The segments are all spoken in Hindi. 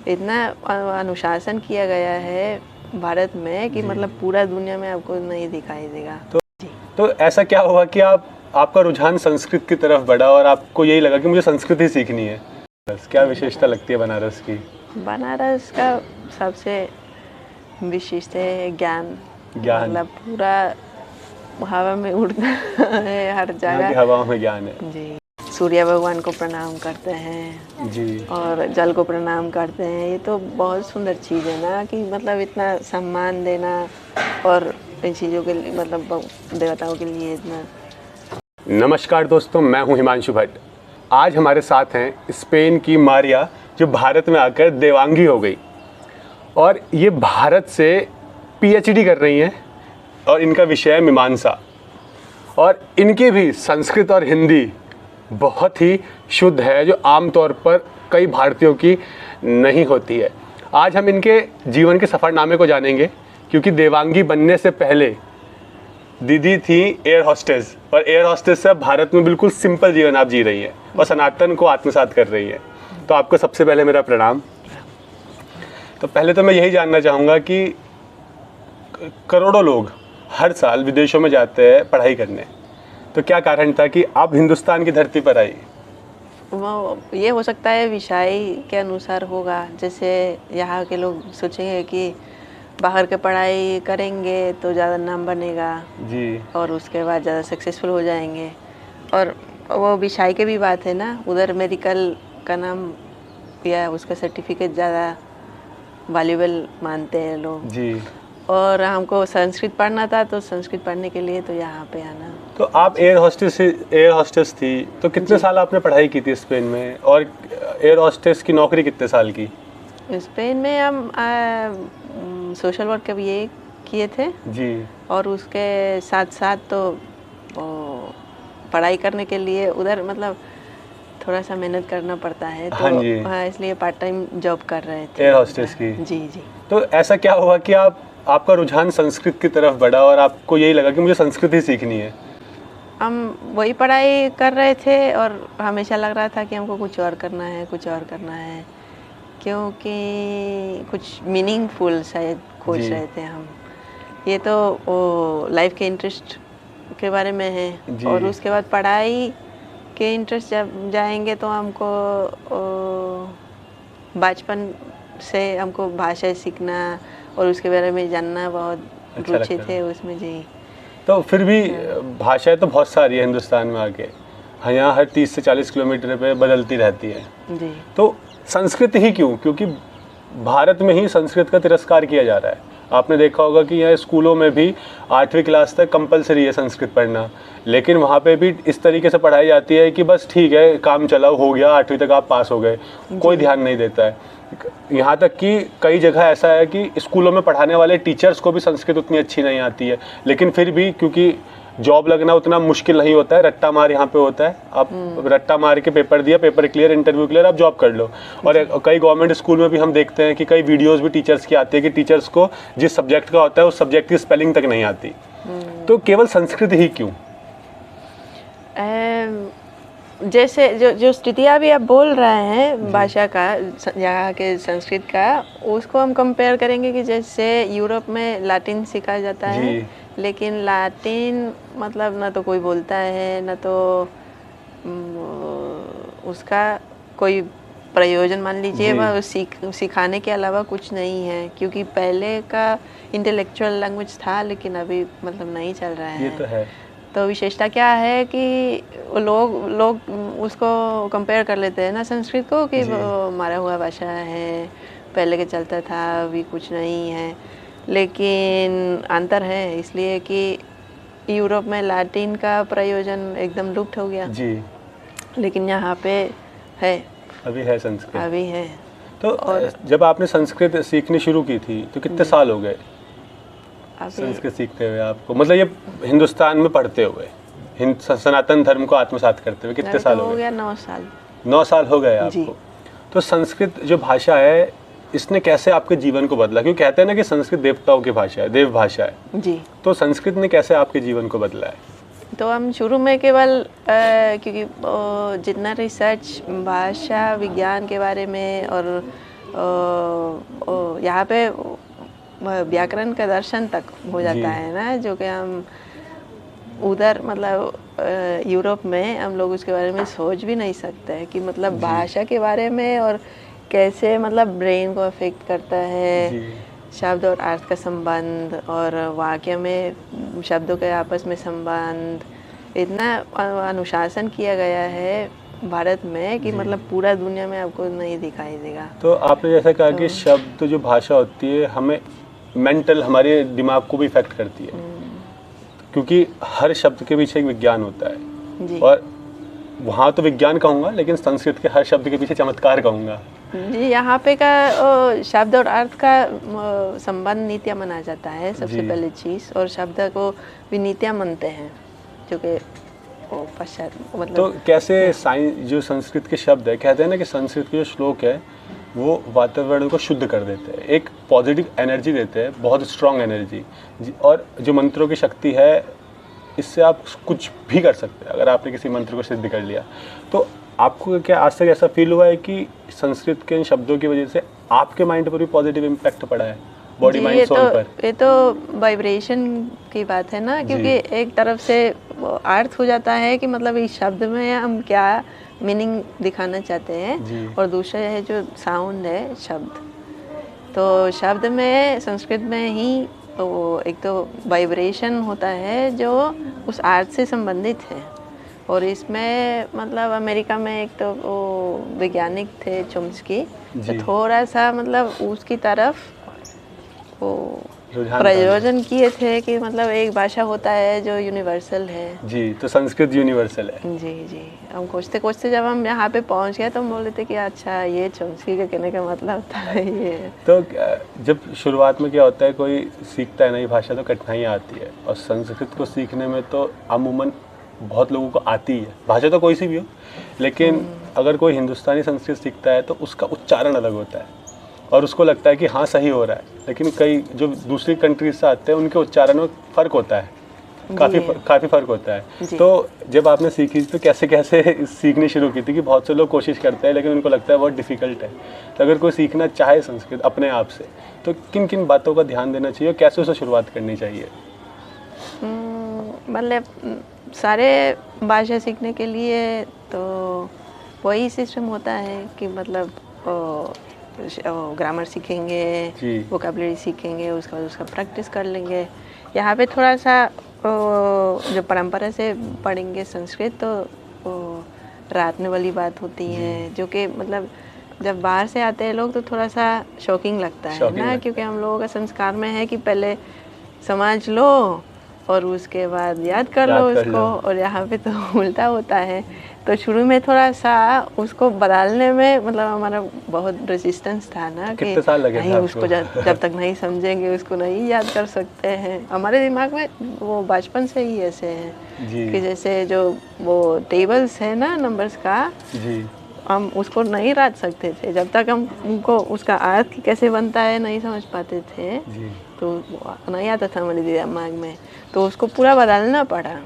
इतना अनुशासन किया गया है भारत में कि मतलब पूरा दुनिया में आपको नहीं दिखाई देगा। तो ऐसा क्या हुआ कि आपका रुझान संस्कृत की तरफ बढ़ा और आपको यही लगा कि मुझे संस्कृत ही सीखनी है? क्या विशेषता लगती है बनारस की? बनारस का सबसे विशिष्ट है ज्ञान। मतलब पूरा हवा में उड़ता है हर जगह, हवाओं में ज्ञान है जी। सूर्य भगवान को प्रणाम करते हैं जी, और जल को प्रणाम करते हैं। ये तो बहुत सुंदर चीज़ है ना कि मतलब इतना सम्मान देना और इन चीज़ों के लिए मतलब देवताओं के लिए इतना। नमस्कार दोस्तों, मैं हूं हिमांशु भट्ट। आज हमारे साथ हैं स्पेन की मारिया, जो भारत में आकर देवांगी हो गई और ये भारत से पीएचडी कर रही हैं और इनका विषय है मीमांसा। और इनके भी संस्कृत और हिंदी बहुत ही शुद्ध है, जो आमतौर पर कई भारतीयों की नहीं होती है। आज हम इनके जीवन के सफ़रनामे को जानेंगे, क्योंकि देवांगी बनने से पहले दीदी थी एयर हॉस्टेस, और एयर हॉस्टेस से अब भारत में बिल्कुल सिंपल जीवन आप जी रही है और सनातन को आत्मसात कर रही है। तो आपको सबसे पहले मेरा प्रणाम। तो पहले तो मैं यही जानना चाहूँगा कि करोड़ों लोग हर साल विदेशों में जाते हैं पढ़ाई करने, तो क्या कारण था कि आप हिंदुस्तान की धरती पर आई? वो ये हो सकता है विषय के अनुसार होगा। जैसे यहाँ के लोग सोचेंगे कि बाहर के पढ़ाई करेंगे तो ज़्यादा नाम बनेगा जी, और उसके बाद ज़्यादा सक्सेसफुल हो जाएंगे। और वो विषय की भी बात है ना, उधर मेडिकल का नाम या उसका सर्टिफिकेट ज़्यादा वैल्यूबल मानते हैं लोग जी। और हमको संस्कृत पढ़ना था, तो संस्कृत पढ़ने के लिए तो यहाँ पे आना। तो आप एयर हॉस्टेस थी, तो कितने साल आपने पढ़ाई की थी स्पेन में, और एयर हॉस्टेस की नौकरी कितने साल की? स्पेन में हम सोशल वर्क का भी ये किए थे जी, और उसके साथ साथ तो पढ़ाई करने के लिए उधर मतलब थोड़ा सा मेहनत करना पड़ता है, तो हाँ, इसलिए पार्ट टाइम जॉब कर रहे थे एयर हॉस्टेस की। जी जी। तो ऐसा क्या हुआ कि आपका रुझान संस्कृत की तरफ बढ़ा और आपको यही लगा कि मुझे संस्कृत ही सीखनी है? हम वही पढ़ाई कर रहे थे और हमेशा लग रहा था कि हमको कुछ और करना है, कुछ और करना है, क्योंकि कुछ मीनिंगफुल शायद खोज रहे थे हम। ये तो वो लाइफ के इंटरेस्ट के बारे में है, और उसके बाद पढ़ाई के इंटरेस्ट जब जाएंगे तो हमको बचपन से हमको भाषा सीखना और उसके बारे में जानना बहुत रुचि थे उसमें जी। तो फिर भी भाषाएं तो बहुत सारी है हिंदुस्तान में आके, यहाँ हर 30 से 40 किलोमीटर पे बदलती रहती है जी। तो संस्कृत ही क्यों? क्योंकि भारत में ही संस्कृत का तिरस्कार किया जा रहा है। आपने देखा होगा कि यहाँ स्कूलों में भी 8वीं क्लास तक कंपलसरी है संस्कृत पढ़ना, लेकिन वहाँ पे भी इस तरीके से पढ़ाई जाती है कि बस ठीक है, काम चलाओ, हो गया, 8वीं तक आप पास हो गए, कोई ध्यान नहीं देता है। यहाँ तक कि कई जगह ऐसा है कि स्कूलों में पढ़ाने वाले टीचर्स को भी संस्कृत उतनी अच्छी नहीं आती है, लेकिन फिर भी क्योंकि जॉब लगना उतना मुश्किल नहीं होता है, रट्टा मार यहाँ पे होता है, आप रट्टा मार के पेपर दिया, पेपर क्लियर, इंटरव्यू क्लियर, आप जॉब कर लो। और कई गवर्नमेंट स्कूल में भी हम देखते हैं कि कई वीडियोस भी टीचर्स की आती है कि टीचर्स को जिस सब्जेक्ट का होता है उस सब्जेक्ट की स्पेलिंग तक नहीं आती। तो केवल संस्कृत ही क्यों? जैसे जो स्थितियाँ भी आप बोल रहे हैं भाषा का, यहाँ के संस्कृत का, उसको हम कंपेयर करेंगे कि जैसे यूरोप में लैटिन सिखाया जाता है, लेकिन लैटिन मतलब ना तो कोई बोलता है, ना तो उसका कोई प्रयोजन मान लीजिए, वह सिखाने के अलावा कुछ नहीं है, क्योंकि पहले का इंटेलेक्चुअल लैंग्वेज था, लेकिन अभी मतलब नहीं चल रहा है। ये तो है। तो विशेषता क्या है कि लोग उसको कंपेयर कर लेते हैं ना संस्कृत को कि वो मारा हुआ भाषा है, पहले के चलता था, अभी कुछ नहीं है, लेकिन अंतर है इसलिए कि यूरोप में लैटिन का प्रयोजन एकदम लुप्त हो गया जी, लेकिन यहाँ पे है, अभी है संस्कृत, अभी है। तो और जब आपने संस्कृत सीखनी शुरू की थी तो कितने साल हो गए संस्कृत सीखते हुए आपको? मतलब ये हिंदुस्तान में पढ़ते हुए, सनातन धर्म को आत्मसात करते हुए कितने साल हो गए? 9 साल। 9 साल हो गए आपको। तो संस्कृत जो भाषा है, इसने कैसे आपके जीवन को बदला? क्योंकि कहते हैं ना कि संस्कृत देवताओं की भाषा है, देव भाषा है जी। तो संस्कृत ने कैसे आपके जीवन को बदला है? तो हम शुरू में केवल क्योंकि जितना रिसर्च भाषा विज्ञान के बारे में और यहाँ पे व्याकरण का दर्शन तक हो जाता है ना, जो कि हम उधर मतलब यूरोप में हम लोग उसके बारे में सोच भी नहीं सकते हैं कि मतलब भाषा के बारे में और कैसे मतलब ब्रेन को अफेक्ट करता है, शब्द और अर्थ का संबंध और वाक्य में शब्दों के आपस में संबंध, इतना अनुशासन किया गया है भारत में कि मतलब पूरा दुनिया में आपको नहीं दिखाई देगा। तो आपने जैसा कहा कि शब्द जो भाषा होती है हमें मेंटल, हमारे दिमाग को भी इफेक्ट करती है, क्योंकि हर शब्द के पीछे एक विज्ञान होता है जी। और वहाँ तो विज्ञान कहूँगा, लेकिन संस्कृत के हर शब्द के पीछे चमत्कार कहूँगा जी। यहाँ पे का शब्द और अर्थ का संबंध नीतियाँ माना जाता है सबसे पहले चीज़, और शब्द को भी नीतियाँ मानते हैं जो कि पश्चात मतलब। तो कैसे साइंस जो संस्कृत के शब्द है, कहते हैं ना कि संस्कृत के जो श्लोक है वो वातावरण को शुद्ध कर देते हैं, एक पॉजिटिव एनर्जी देते हैं, बहुत स्ट्रॉन्ग एनर्जी। और जो मंत्रों की शक्ति है, इससे आप कुछ भी कर सकते हैं। अगर आपने किसी मंत्र को सिद्ध कर लिया, तो आपको क्या आज तक ऐसा फील हुआ है कि संस्कृत के इन शब्दों की वजह से आपके माइंड पर भी पॉजिटिव इम्पैक्ट पड़ा है, बॉडी माइंड सोल पर? ये तो वाइब्रेशन की बात है ना, क्योंकि एक तरफ से अर्थ हो जाता है कि मतलब इस शब्द में हम क्या मीनिंग दिखाना चाहते हैं, और दूसरा है जो साउंड है शब्द। तो शब्द में संस्कृत में ही तो एक तो वाइब्रेशन होता है जो उस अर्थ से संबंधित है, और इसमें मतलब अमेरिका में एक तो वो वैज्ञानिक थे चोम्स्की, तो थोड़ा सा मतलब उसकी तरफ वो प्रयोजन किए थे कि मतलब एक भाषा होता है जो यूनिवर्सल है। जी, तो संस्कृत यूनिवर्सल है। जी जी। हम खोजते खोजते जब हम यहाँ पे पहुँच गए तो हम बोले थे कि अच्छा ये चोम्स्की का कहने का मतलब था ये। तो जब शुरुआत में क्या होता है, कोई सीखता है नई भाषा तो कठिनाइयाँ आती है, और संस्कृत को सीखने में तो अमूमन बहुत लोगों को आती है, भाषा तो कोई सी भी हो, लेकिन अगर कोई हिंदुस्तानी संस्कृत सीखता है तो उसका उच्चारण अलग होता है और उसको लगता है कि हाँ सही हो रहा है, लेकिन कई जो दूसरी कंट्रीज से आते हैं उनके उच्चारण में फ़र्क होता है, काफ़ी फ़र्क होता है। तो जब आपने सीखी तो कैसे कैसे सीखनी शुरू की थी? कि बहुत से लोग कोशिश करते हैं लेकिन उनको लगता है बहुत डिफ़िकल्ट है। तो अगर कोई सीखना चाहे संस्कृत अपने आप से, तो किन किन बातों का ध्यान देना चाहिए और कैसे उसे शुरुआत करनी चाहिए? मतलब सारे भाषा सीखने के लिए तो वही सिस्टम होता है कि मतलब ग्रामर सीखेंगे, वोकैबुलरी सीखेंगे, उसके बाद उसका प्रैक्टिस कर लेंगे। यहाँ पे थोड़ा सा जो परंपरा से पढ़ेंगे संस्कृत तो रटने वाली बात होती है, जो कि मतलब जब बाहर से आते हैं लोग तो थोड़ा सा शॉकिंग लगता है ना, क्योंकि हम लोगों का संस्कार में है कि पहले समझ लो और उसके बाद याद कर लो उसको, और यहाँ पे तो उल्टा होता है। तो शुरू में थोड़ा सा उसको बदलने में मतलब हमारा बहुत रेजिस्टेंस था ना, कि नहीं उसको जब तक नहीं समझेंगे उसको नहीं याद कर सकते हैं। हमारे दिमाग में वो बचपन से ही ऐसे है कि जैसे जो वो टेबल्स है ना नंबर्स का, हम उसको नहीं रट सकते थे जब तक हम उनको उसका अर्थ कैसे बनता है नहीं समझ पाते थे, तो नहीं आता था हमारे दिमाग में, तो उसको पूरा बदलना पड़ा।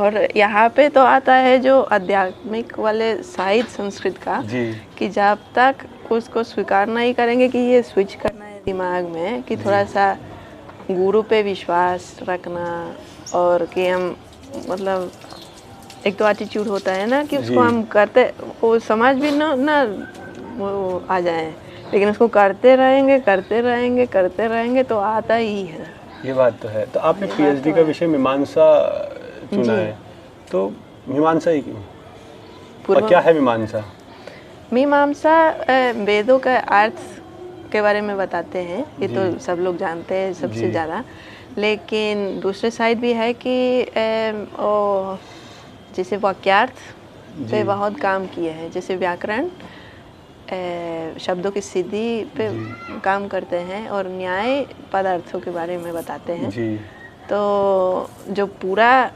और यहाँ पे तो आता है जो आध्यात्मिक वाले साइड संस्कृत का, कि जब तक उसको स्वीकार नहीं करेंगे कि ये स्विच करना है दिमाग में, कि थोड़ा सा गुरु पे विश्वास रखना, और कि हम मतलब एक तो एटीट्यूड होता है ना कि उसको हम करते, वो समझ भी ना वो आ जाए, लेकिन उसको करते रहेंगे तो आता ही है। ये बात तो है। तो आपने पीएचडी का विषय मीमांसा चुना है, तो मीमांसा ही क्यों, और क्या है मीमांसा? मीमांसा वेदों का अर्थ के बारे में बताते हैं, ये तो सब लोग जानते हैं सबसे ज़्यादा, लेकिन दूसरे साइड भी है कि जैसे वाक्यार्थ पे बहुत काम किए हैं, जैसे व्याकरण शब्दों की सिद्धि पे काम करते हैं, और न्याय पदार्थों के बारे में बताते हैं। तो जो पूरा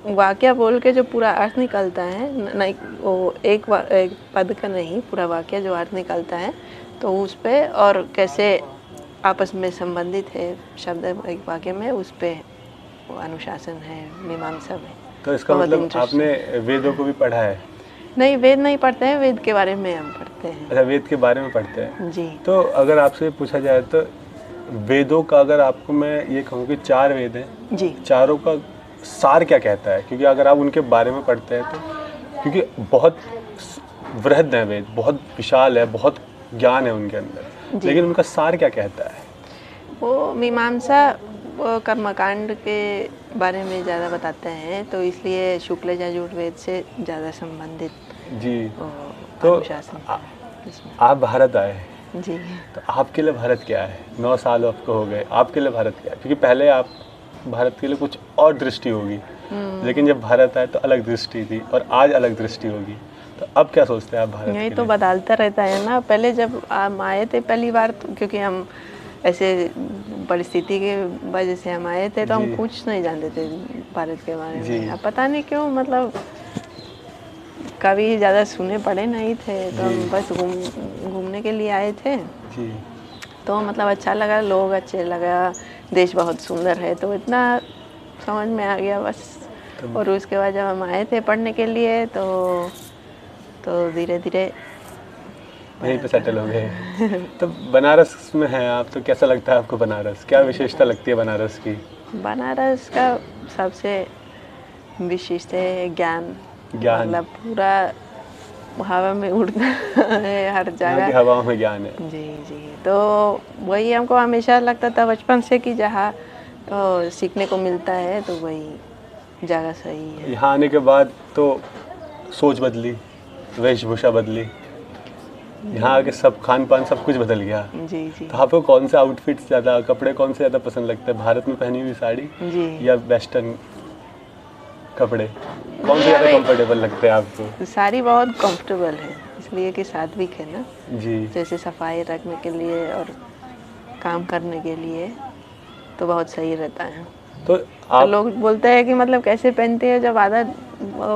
वाक्य बोल के जो पूरा अर्थ निकलता है, नहीं वो एक पद का नहीं, पूरा वाक्य जो अर्थ निकलता है, तो उस पे और कैसे आपस में संबंधित है शब्द एक वाक्य में, उस पे वो अनुशासन है मीमांसा में। तो इसका मतलब आपने वेदों को भी पढ़ा है? नहीं, वेद नहीं पढ़ते हैं, वेद के बारे में हम पढ़ते हैं। अच्छा, वेद के बारे में पढ़ते हैं जी। तो अगर आपसे पूछा जाए तो वेदों का, अगर आपको मैं ये कहूँ कि 4 वेद हैं जी। चारों का सार क्या कहता है? क्योंकि अगर आप उनके बारे में पढ़ते हैं तो, क्योंकि बहुत वृहद है वेद, बहुत विशाल है, बहुत ज्ञान है उनके अंदर, लेकिन उनका सार क्या कहता है? वो मीमांसा, वो कर्मकांड के बारे में ज़्यादा बताते हैं, तो इसलिए शुक्ल यजुर्वेद से ज़्यादा संबंधित जी। तो आप भारत आए जी, तो आपके लिए भारत क्या है? 9 साल आपको हो गए, आपके लिए भारत क्या है? क्योंकि पहले आप भारत के लिए कुछ और दृष्टि होगी, लेकिन जब भारत आए तो अलग दृष्टि थी और आज अलग दृष्टि होगी, तो अब क्या सोचते हैं आप भारत यही के तो लिए? बदलता रहता है ना। पहले जब हम आए थे पहली बार, तो क्योंकि हम ऐसे परिस्थिति के वजह से हम आए थे, तो हम जी। कुछ नहीं जानते थे भारत के बारे जी। में। अब पता नहीं क्यों, मतलब कभी ज़्यादा सुने पढ़े नहीं थे, तो जी। हम बस घूमने के लिए आए थे। जी। तो मतलब अच्छा लगा, लोग अच्छे लगा, देश बहुत सुंदर है, तो इतना समझ में आ गया बस। और उसके बाद जब हम आए थे पढ़ने के लिए, तो धीरे धीरे यहीं पे सेटल हो गए। तो बनारस में हैं आप, तो कैसा लगता है आपको बनारस? क्या विशेषता लगती है बनारस की? बनारस का सबसे विशिष्ट है ज्ञान। ज्ञान। मतलब पूरा हवा में उड़ता है हर यहाँ की जगह। हवाओं में ज्ञान है। जी जी। तो वही हमको हमेशा लगता था बचपन से कि जहाँ सीखने को मिलता है तो वही जगह सही है। यहाँ आने के बाद तो सोच बदली, वेशभूषा बदली, यहाँ आके सब खान पान सब कुछ बदल गया। जी जी। तो आपको कौन से आउटफिट्स ज़्यादा, कपड़े कौन से ज़्यादा पसंद लगते हैं? भारत में पहनी हुई साड़ी जी। या वेस्टर्न कपड़े, कौन से ज़्यादा कंफर्टेबल लगते हैं आपको? साड़ी बहुत कंफर्टेबल है, इसलिए कि सात्विक है ना। जी। जैसे सफाई रखने के लिए और काम करने के लिए तो बहुत सही रहता है। तो तो लोग बोलते हैं कि मतलब कैसे पहनते हैं, जब आदत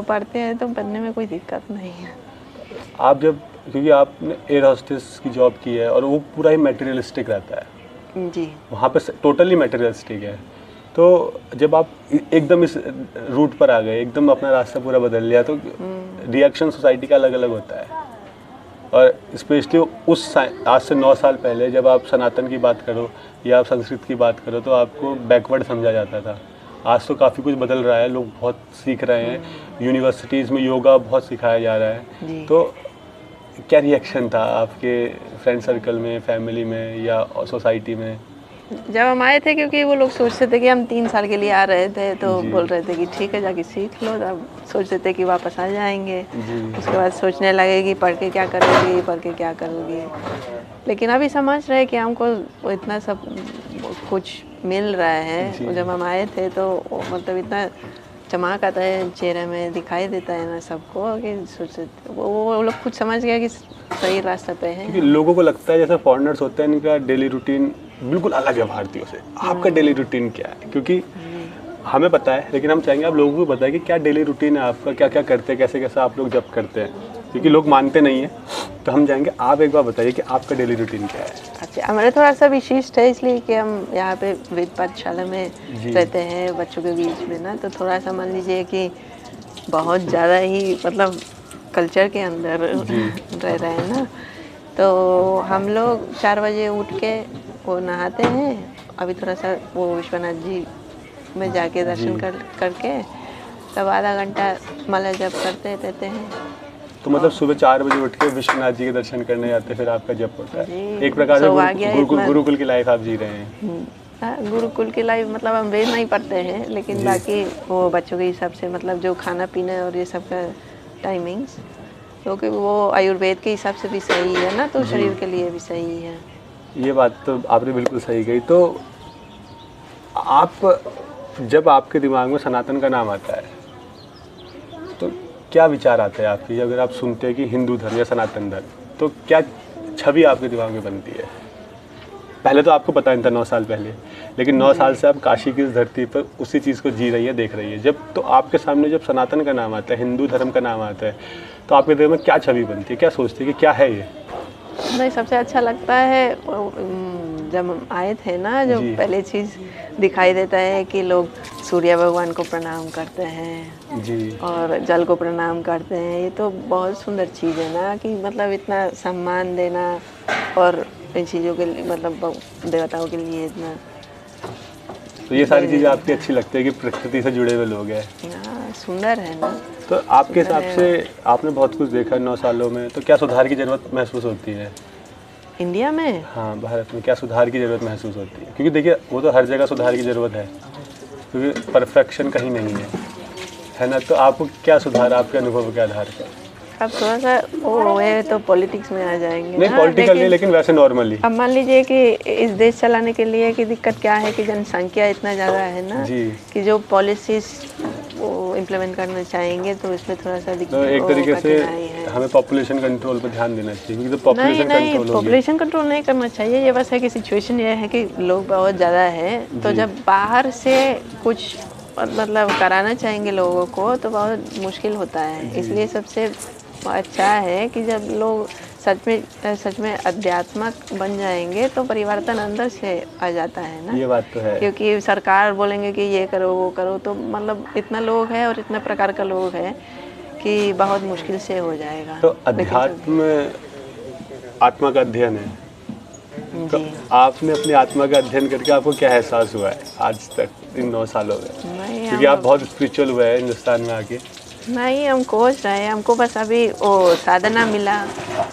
पड़ते हैं तो पहनने में कोई दिक्कत नहीं है। आप जब, क्योंकि आपने एयर होस्टेस की जॉब की है और वो पूरा ही मटेरियलिस्टिक रहता है जी। वहाँ पे, टोटली मटेरियलिस्टिक है, तो जब आप एकदम इस रूट पर आ गए, एकदम अपना रास्ता पूरा बदल लिया, तो रिएक्शन सोसाइटी का अलग अलग होता है। और स्पेशली उस आज से 9 साल पहले जब आप सनातन की बात करो या आप संस्कृत की बात करो तो आपको बैकवर्ड समझा जाता था। आज तो काफ़ी कुछ बदल रहा है, लोग बहुत सीख रहे हैं, यूनिवर्सिटीज़ में योगा बहुत सिखाया जा रहा है। तो क्या रिएक्शन था आपके फ्रेंड सर्कल में, फैमिली में या सोसाइटी में? जब हम आए थे, क्योंकि वो लोग सोचते थे कि हम 3 साल के लिए आ रहे थे, तो बोल रहे थे कि ठीक है जाके सीख लो। तब सोचते थे कि वापस आ जाएंगे। उसके बाद सोचने लगे कि पढ़ के क्या करोगी, पढ़ के क्या करोगी। लेकिन अभी समझ रहे कि हमको इतना सब कुछ मिल रहा है। जब हम आए थे तो मतलब इतना चमक आता है चेहरे में, दिखाई देता है ना सबको, कि सोचते वो लोग कुछ समझ गया कि सही रास्ते पे हैं। क्योंकि लोगों को लगता है जैसे फॉरेनर्स होते हैं, इनका डेली रूटीन बिल्कुल अलग है भारतीयों से। आपका डेली रूटीन क्या है? क्योंकि हमें पता है, लेकिन हम चाहेंगे आप लोगों को बताएं कि क्या डेली रूटीन है आपका, क्या क्या करते हैं, कैसे कैसे आप लोग जब करते हैं, क्योंकि लोग मानते नहीं हैं। तो हम चाहेंगे आप एक बार बताइए कि आपका डेली रूटीन क्या है। अच्छा, हमारा थोड़ा सा विशिष्ट है, इसलिए कि हम यहाँ पे वेद पाठशाला में रहते हैं बच्चों के बीच में ना, तो थोड़ा सा मान लीजिए कि बहुत ज़्यादा ही मतलब कल्चर के अंदर रह रहे हैं ना। तो हम लोग 4 बजे उठ के वो नहाते हैं, अभी थोड़ा सा वो विश्वनाथ जी में जाके दर्शन करके तब आधा घंटा माला जप करते रहते हैं। तो मतलब सुबह 4 बजे उठ के विश्वनाथ जी के दर्शन करने जाते, फिर आपका जप होता है। एक प्रकार से गुरुकुल की लाइफ आप जी रहे हैं। गुरुकुल की लाइफ, मतलब हम वेद नहीं पढ़ते हैं, लेकिन बाकी वो बच्चों के हिसाब से, मतलब जो खाना पीना और ये सब का टाइमिंग्स, क्योंकि वो आयुर्वेद के हिसाब से भी सही है ना, तो शरीर के लिए भी सही है। ये बात तो आपने बिल्कुल सही कही। तो आप, जब आपके दिमाग में सनातन का नाम आता है तो क्या विचार आता है आपकी? अगर आप सुनते हैं कि हिंदू धर्म या सनातन धर्म, तो क्या छवि आपके दिमाग में बनती है? पहले तो आपको पता नहीं था 9 साल पहले, लेकिन 9 साल से आप काशी की इस धरती पर उसी चीज़ को जी रही है, देख रही है। जब तो आपके सामने जब सनातन का नाम आता है, हिंदू धर्म का नाम आता है, तो आपके दिमाग में क्या छवि बनती है? क्या सोचते हैं कि क्या है ये? नहीं, सबसे अच्छा लगता है जब हम आए थे ना, जो पहले चीज़ दिखाई देता है कि लोग सूर्य भगवान को प्रणाम करते हैं जी। और जल को प्रणाम करते हैं। ये तो बहुत सुंदर चीज़ है ना कि मतलब इतना सम्मान देना और इन चीज़ों के लिए मतलब देवताओं के लिए इतना। तो ये सारी चीज़ें आपकी अच्छी लगती है कि प्रकृति से जुड़े हुए लोग हैं। हाँ, सुंदर है ना। तो आपके हिसाब से आपने बहुत कुछ देखा 9 सालों में, तो क्या सुधार की ज़रूरत महसूस होती है इंडिया में? हाँ, भारत में क्या सुधार की ज़रूरत महसूस होती है? क्योंकि देखिए वो तो हर जगह सुधार की ज़रूरत है, क्योंकि परफेक्शन कहीं नहीं है ना। तो आपको क्या सुधार आपके अनुभव के आधार पर? अब थोड़ा सा वो है तो पॉलिटिक्स में आ जाएंगे नहीं, ना, पॉलिटिकल नहीं, लेकिन वैसे नॉर्मली। अब मान लीजिए कि इस देश चलाने के लिए की दिक्कत क्या है कि जनसंख्या इतना ज़्यादा है ना जी। कि जो पॉलिसीज वो इम्प्लीमेंट करना चाहेंगे तो इसमें थोड़ा सा दिक्कत। तो एक तरीके से हमें पॉपुलेशन कंट्रोल पर ध्यान देना चाहिए, क्योंकि तो पॉपुलेशन कंट्रोल होगी। पॉपुलेशन कंट्रोल नहीं करना चाहिए। ये बस है कि सिचुएशन ये है कि लोग बहुत ज़्यादा है, तो जब बाहर से कुछ मतलब कराना चाहेंगे लोगों को तो बहुत मुश्किल होता है। इसलिए सबसे अच्छा है कि जब लोग सच में अध्यात्मक बन जाएंगे तो परिवर्तन अंदर से आ जाता है ना। ये बात तो है, क्योंकि सरकार बोलेंगे कि ये करो वो करो तो मतलब इतना लोग है और इतना प्रकार का लोग है कि बहुत मुश्किल से हो जाएगा। तो अध्यात्म आत्मा का अध्ययन है। तो आपने अपनी आत्मा का अध्ययन करके आपको क्या एहसास हुआ है आज तक इन 9 सालों में? क्योंकि आप बहुत स्पिरिचुअल हुए हैं हिंदुस्तान में आके। नहीं, हम खोज रहे हैं। हमको बस अभी वो साधना मिला,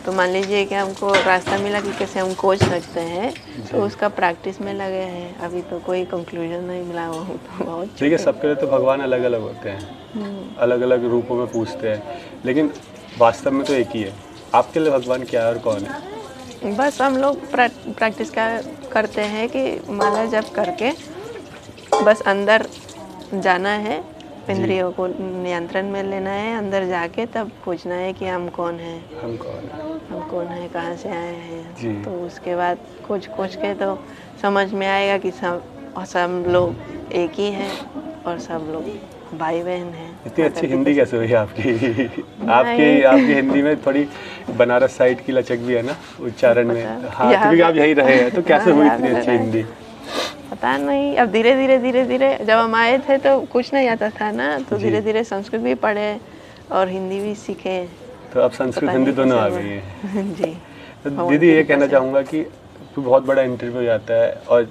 तो मान लीजिए कि हमको रास्ता मिला कि कैसे हम खोज सकते हैं, तो उसका प्रैक्टिस में लगे हैं। अभी तो कोई कंक्लूजन नहीं मिला वो तो बहुत। ठीक है, सबके लिए तो भगवान अलग अलग होते हैं, अलग अलग रूपों में पूछते हैं, लेकिन वास्तव में तो एक ही है। आपके लिए भगवान क्या है और कौन है? बस हम लोग प्रैक्टिस करते हैं कि माला जप करके बस अंदर जाना है, इंद्रियों को नियंत्रण में लेना है, अंदर जाके तब खोजना है कि हम कौन हैं, हम कौन है, कहाँ से आए हैं। तो उसके बाद खोज के तो समझ में आएगा कि सब लोग एक ही हैं और सब लोग भाई बहन हैं। इतनी अच्छी हिंदी कैसे हुई आपकी? आपकी हिंदी में थोड़ी बनारस साइड की लचक भी है ना उच्चारण में। हाँ, क्योंकि आप यहीं रहे हैं, तो कैसे हुई इतनी अच्छी हिंदी? पता नहीं, अब धीरे धीरे जब हम आए थे तो कुछ नहीं आता था ना, तो धीरे धीरे संस्कृत भी पढ़े और हिंदी भी सीखे। तो अब संस्कृत हिंदी दोनों आ गई है। जी। तो दीदी ये कहना चाहूँगा कि बहुत बड़ा इंटरव्यू जाता है, और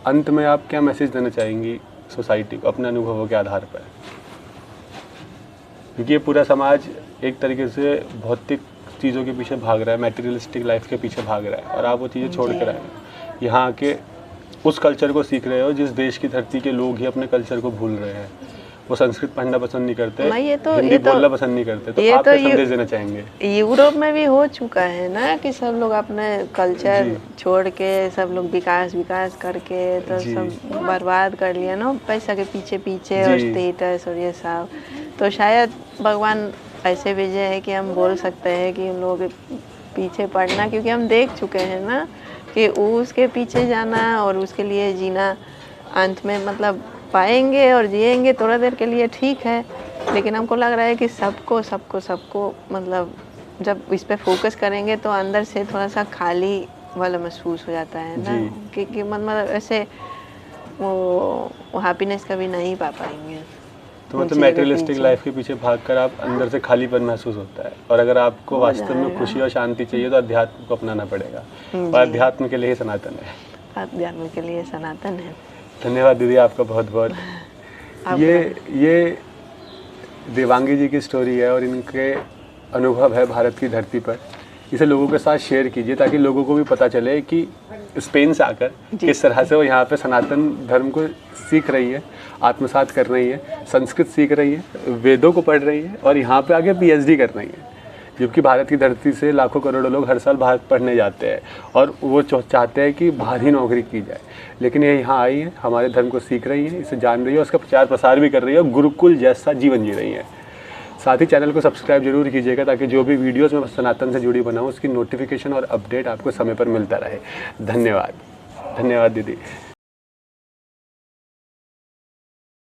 अंत में आप क्या मैसेज देना चाहेंगी सोसाइटी को अपने अनुभवों के आधार पर? क्योंकि ये पूरा समाज एक तरीके से भौतिक चीज़ों के पीछे भाग रहा है, मैटेरियलिस्टिक लाइफ के पीछे भाग रहा है, और आप वो चीज़ें छोड़ कर आए यहाँ के उस कल्चर को सीख रहे हो जिस देश की धरती के लोग ही अपने कल्चर को भूल रहे हैं। वो संस्कृत पढ़ना पसंद नहीं करते, हिंदी बोलना पसंद नहीं करते। तो आप क्या संदेश देना चाहेंगे? यूरोप में भी हो चुका है ना कि सब लोग अपने कल्चर छोड़ के सब लोग विकास करके तो सब बर्बाद कर लिया ना पैसा के पीछे और स्टेटस और ये सब। तो शायद भगवान ऐसे भेजे है कि हम बोल सकते हैं कि उन लोगों के पीछे पड़ना, क्योंकि हम देख चुके हैं ना कि उसके पीछे जाना और उसके लिए जीना अंत में मतलब पाएंगे और जिएंगे थोड़ा देर के लिए, ठीक है, लेकिन हमको लग रहा है कि सबको मतलब जब इस पे फोकस करेंगे तो अंदर से थोड़ा सा खाली वाला महसूस हो जाता है ना, कि मतलब ऐसे वो हैप्पीनेस कभी नहीं पा पाएंगे। तो मतलब मैटेरियलिस्टिक लाइफ के पीछे भागकर आप अंदर से खालीपन महसूस होता है, और अगर आपको वास्तव में खुशी और शांति चाहिए तो अध्यात्म को अपनाना पड़ेगा, और अध्यात्म के लिए ही सनातन है। अध्यात्म के लिए सनातन है। धन्यवाद दीदी आपका बहुत बहुत। ये देवांगी जी की स्टोरी है और इनके अनुभव है भारत की धरती पर। इसे लोगों के साथ शेयर कीजिए ताकि लोगों को भी पता चले कि स्पेन से आकर किस तरह से वो यहाँ पे सनातन धर्म को सीख रही है, आत्मसात कर रही है, संस्कृत सीख रही है, वेदों को पढ़ रही है और यहाँ पे आगे PhD कर रही है। जबकि भारत की धरती से लाखों करोड़ों लोग हर साल भारत पढ़ने जाते हैं और वो चाहते हैं कि बाहर ही नौकरी की जाए, लेकिन ये यहाँ आई है, हमारे धर्म को सीख रही है, इसे जान रही है, उसका प्रचार प्रसार भी कर रही है और गुरुकुल जैसा जीवन जी रही है। साथ ही चैनल को सब्सक्राइब जरूर कीजिएगा ताकि जो भी वीडियोस मैं सनातन से जुड़ी बनाऊँ उसकी नोटिफिकेशन और अपडेट आपको समय पर मिलता रहे। धन्यवाद दीदी।